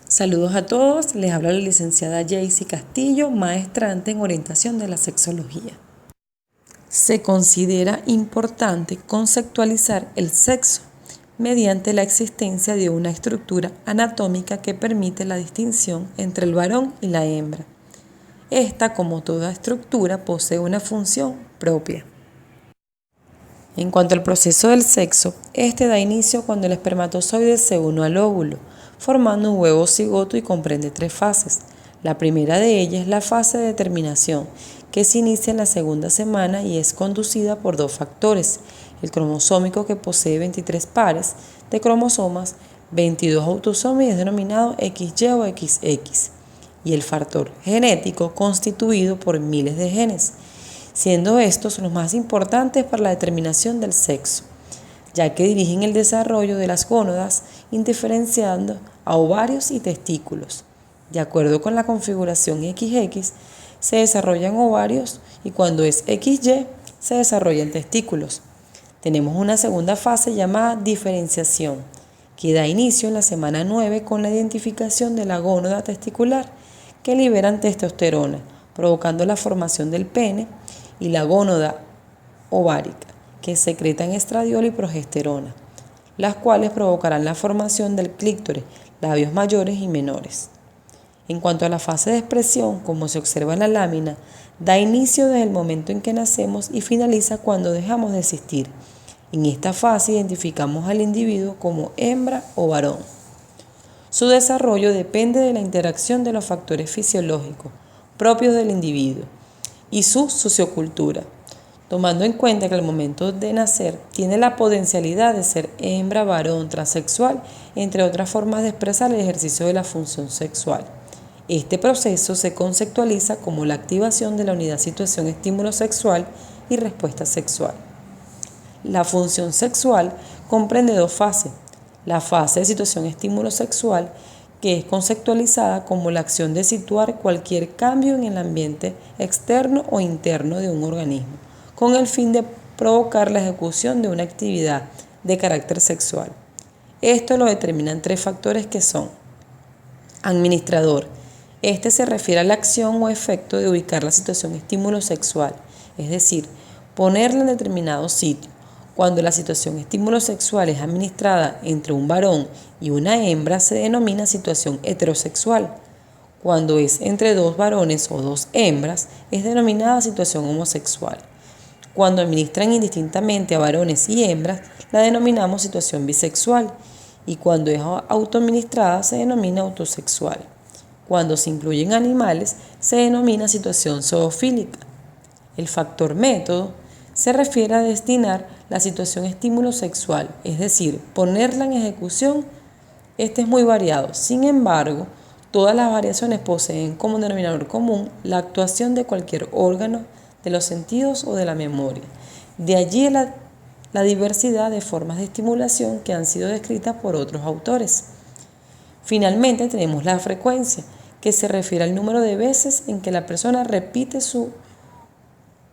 Saludos a todos, les habla la licenciada Jaycee Castillo, maestrante en orientación de la sexología. Se considera importante conceptualizar el sexo mediante la existencia de una estructura anatómica que permite la distinción entre el varón y la hembra. Esta, como toda estructura, posee una función propia. En cuanto al proceso del sexo, este da inicio cuando el espermatozoide se une al óvulo, formando un huevo cigoto y comprende 3 fases. La primera de ellas es la fase de determinación, que se inicia en la segunda semana y es conducida por 2 factores: el cromosómico, que posee 23 pares de cromosomas, 22 autosomas y es denominado XY o XX, y el factor genético, constituido por miles de genes, siendo estos los más importantes para la determinación del sexo, ya que dirigen el desarrollo de las gónadas, indiferenciando a ovarios y testículos. De acuerdo con la configuración XX, se desarrollan ovarios y cuando es XY, se desarrollan testículos. Tenemos una segunda fase llamada diferenciación, que da inicio en la semana 9 con la identificación de la gónada testicular, que liberan testosterona, provocando la formación del pene, y la gónada ovárica, que secretan estradiol y progesterona, las cuales provocarán la formación del clítoris, labios mayores y menores. En cuanto a la fase de expresión, como se observa en la lámina, da inicio desde el momento en que nacemos y finaliza cuando dejamos de existir. En esta fase identificamos al individuo como hembra o varón. Su desarrollo depende de la interacción de los factores fisiológicos propios del individuo y su sociocultura, tomando en cuenta que al momento de nacer tiene la potencialidad de ser hembra, varón, transexual, entre otras formas de expresar el ejercicio de la función sexual. Este proceso se conceptualiza como la activación de la unidad situación-estímulo sexual y respuesta sexual. La función sexual comprende 2 fases: la fase de situación-estímulo sexual, que es conceptualizada como la acción de situar cualquier cambio en el ambiente externo o interno de un organismo, con el fin de provocar la ejecución de una actividad de carácter sexual. Esto lo determinan 3 factores que son: administrador. Este se refiere a la acción o efecto de ubicar la situación estímulo sexual, es decir, ponerla en determinado sitio. Cuando la situación estímulo sexual es administrada entre un varón y una hembra, se denomina situación heterosexual. Cuando es entre 2 varones o 2 hembras, es denominada situación homosexual. Cuando administran indistintamente a varones y hembras, la denominamos situación bisexual. Y cuando es autoadministrada, se denomina autosexual. Cuando se incluyen animales, se denomina situación zoofílica. El factor método se refiere a destinar la situación estímulo sexual, es decir, ponerla en ejecución. Este es muy variado. Sin embargo, todas las variaciones poseen como denominador común la actuación de cualquier órgano de los sentidos o de la memoria. De allí la diversidad de formas de estimulación que han sido descritas por otros autores. Finalmente tenemos la frecuencia, que se refiere al número de veces en que la persona repite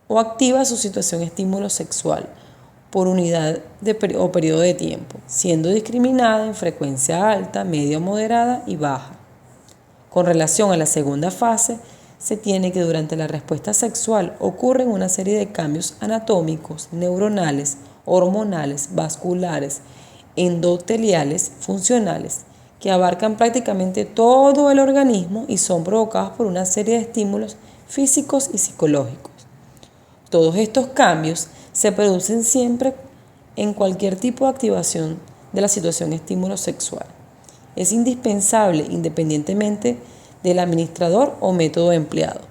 o activa su situación estímulo sexual por unidad o periodo de tiempo, siendo discriminada en frecuencia alta, media, moderada y baja. Con relación a la segunda fase, se tiene que durante la respuesta sexual ocurren una serie de cambios anatómicos, neuronales, hormonales, vasculares, endoteliales, funcionales, que abarcan prácticamente todo el organismo y son provocados por una serie de estímulos físicos y psicológicos. Todos estos cambios se producen siempre en cualquier tipo de activación de la situación estímulo sexual. Es indispensable independientemente del administrador o método empleado.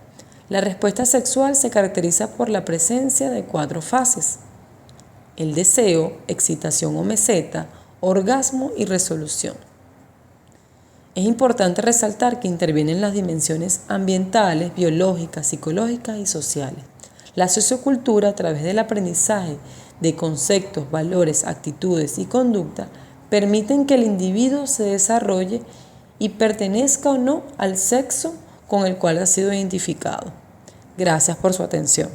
La respuesta sexual se caracteriza por la presencia de 4 fases: el deseo, excitación o meseta, orgasmo y resolución. Es importante resaltar que intervienen las dimensiones ambientales, biológicas, psicológicas y sociales. La sociocultura, a través del aprendizaje de conceptos, valores, actitudes y conducta, permiten que el individuo se desarrolle y pertenezca o no al sexo con el cual ha sido identificado. Gracias por su atención.